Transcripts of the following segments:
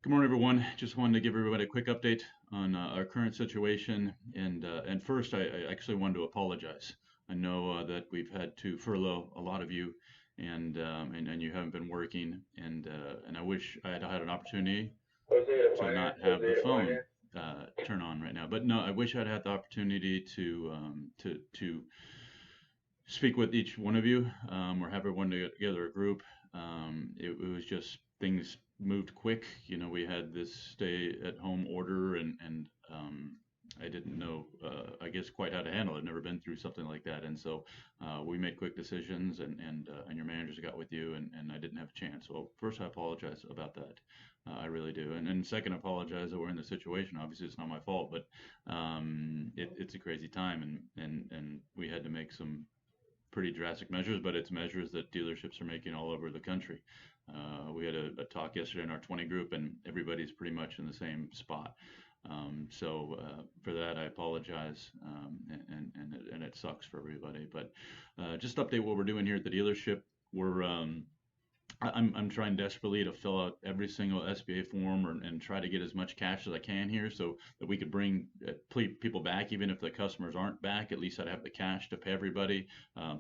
Good morning, everyone. Just wanted to give everybody a quick update on our current situation. And first, I actually wanted to apologize. I know that we've had to furlough a lot of you, and you haven't been working. And I wish I had had an opportunity Jose de to Juárez, not have the Jose de phone Juárez. turn on right now. But no, I wish I'd had the opportunity to speak with each one of you, or have everyone together a group. It was just things moved quick. We had this stay at home order, and I didn't know, I guess, quite how to handle it. I've never been through something like that. And so we made quick decisions, and your managers got with you, and I didn't have a chance. So first, I apologize about that. I really do. And then second, I apologize that we're in this situation. Obviously, it's not my fault, but it's a crazy time, and we had to make some pretty drastic measures, but it's measures that dealerships are making all over the country. We had a talk yesterday in our 20 group, and everybody's pretty much in the same spot. So for that, I apologize, and it sucks for everybody. But just update what we're doing here at the dealership. We're I'm trying desperately to fill out every single SBA form and try to get as much cash as I can here so that we could bring people back, even if the customers aren't back. At least I'd have the cash to pay everybody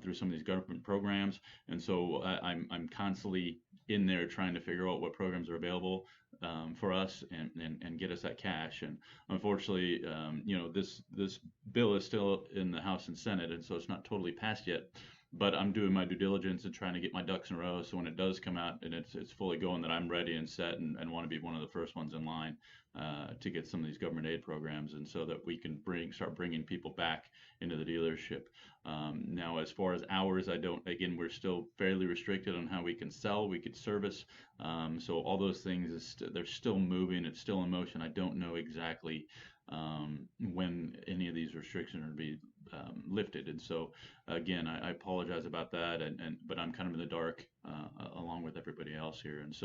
through some of these government programs. And so I'm constantly in there trying to figure out what programs are available for us and get us that cash. And unfortunately, this bill is still in the House and Senate, and so it's not totally passed yet, but I'm doing my due diligence and trying to get my ducks in a row. So when it does come out and it's fully going, that I'm ready and set and want to be one of the first ones in line to get some of these government aid programs, and so that we can start bringing people back into the dealership. Now, as far as hours, I don't. Again, we're still fairly restricted on how we can sell, we could service. So all those things they're still moving. It's still in motion. I don't know exactly when any of these restrictions are to be lifted, and so again, I apologize about that, but I'm kind of in the dark along with everybody else here, and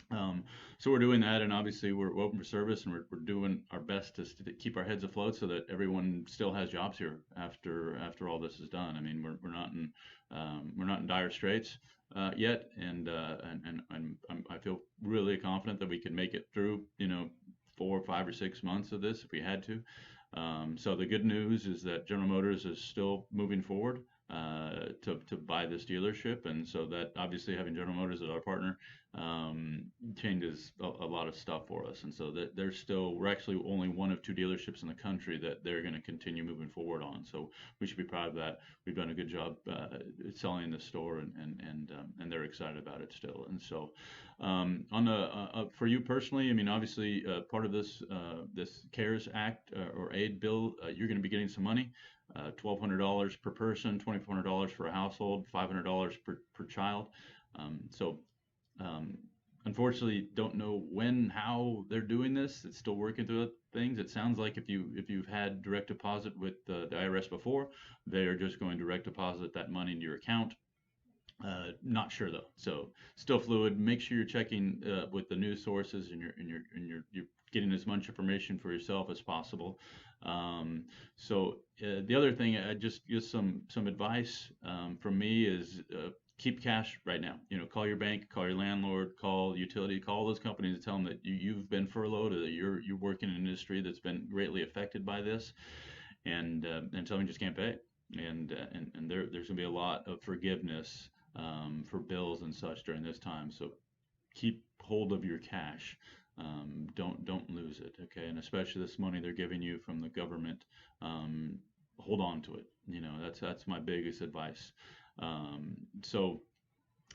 um, so we're doing that, and obviously we're open for service, and we're doing our best to keep our heads afloat so that everyone still has jobs here after all this is done. I mean, we're not in dire straits yet, and I feel really confident that we can make it through, 4, 5, or 6 months of this if we had to. So the good news is that General Motors is still moving forward to buy this dealership, and so that obviously having General Motors as our partner um, changes a lot of stuff for us. And so that we're actually only one of two dealerships in the country that they're going to continue moving forward on. So we should be proud of that. We've done a good job selling the store, and they're excited about it still. And so on the for you personally, I mean, obviously part of this CARES Act or aid bill, you're going to be getting some money. $1,200 per person, $2,400 for a household, $500 per child. So um, unfortunately, don't know how they're doing this. It's still working through things. It sounds like if you've had direct deposit with the IRS before, they are just going to direct deposit that money into your account. Not sure though. So still fluid. Make sure you're checking with the news sources, and you're getting as much information for yourself as possible. The other thing, I just some advice from me is keep cash right now. Call your bank, call your landlord, call utility, call those companies and tell them that you've been furloughed, or that you're working in an industry that's been greatly affected by this, and tell them you just can't pay. And there's gonna be a lot of forgiveness for bills and such during this time. So keep hold of your cash. Don't lose it, okay? And especially this money they're giving you from the government, hold on to it. That's my biggest advice. So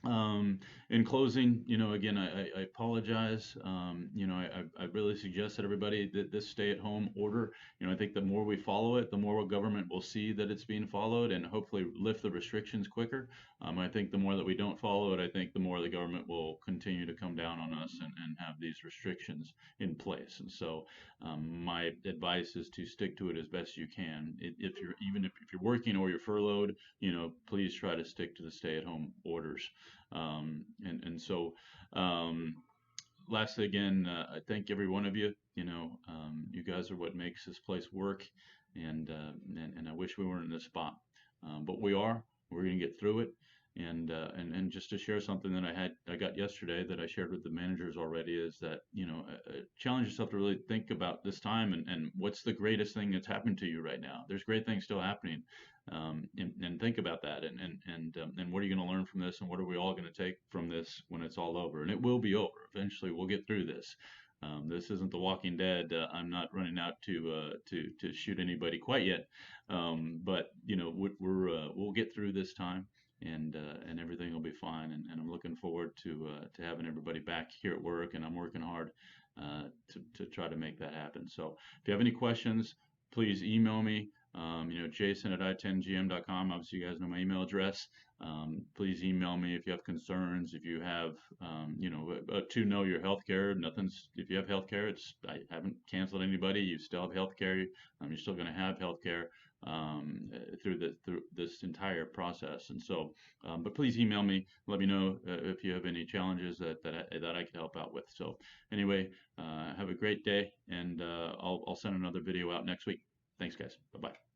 in closing, again, I apologize. I really suggest that everybody that this stay-at-home order, I think the more we follow it, the more government will see that it's being followed and hopefully lift the restrictions quicker. I think the more that we don't follow it, I think the more the government will continue to come down on us and have these restrictions in place. And so my advice is to stick to it as best you can. If you're working or you're furloughed, please try to stick to the stay-at-home orders. And so, lastly, again, I thank every one of you. You guys are what makes this place work, and I wish we weren't in this spot, but we are. We're going to get through it, And just to share something that I got yesterday that I shared with the managers already is that, challenge yourself to really think about this time and what's the greatest thing that's happened to you right now. There's great things still happening, and think about that, and what are you going to learn from this, and what are we all going to take from this when it's all over? And it will be over eventually. We'll get through this. This isn't The Walking Dead. I'm not running out to shoot anybody quite yet, but we'll get through this time, and everything will be fine. And I'm looking forward to having everybody back here at work, and I'm working hard to try to make that happen. So if you have any questions, please email me. Jason at i10gm.com. Obviously, you guys know my email address. Please email me if you have concerns. If you have, to know your healthcare. Nothing's if you have healthcare. I haven't canceled anybody. You still have healthcare. You're still going to have healthcare through this entire process. And so, but please email me. Let me know if you have any challenges that I can help out with. So anyway, have a great day, and I'll send another video out next week. Thanks, guys. Bye bye.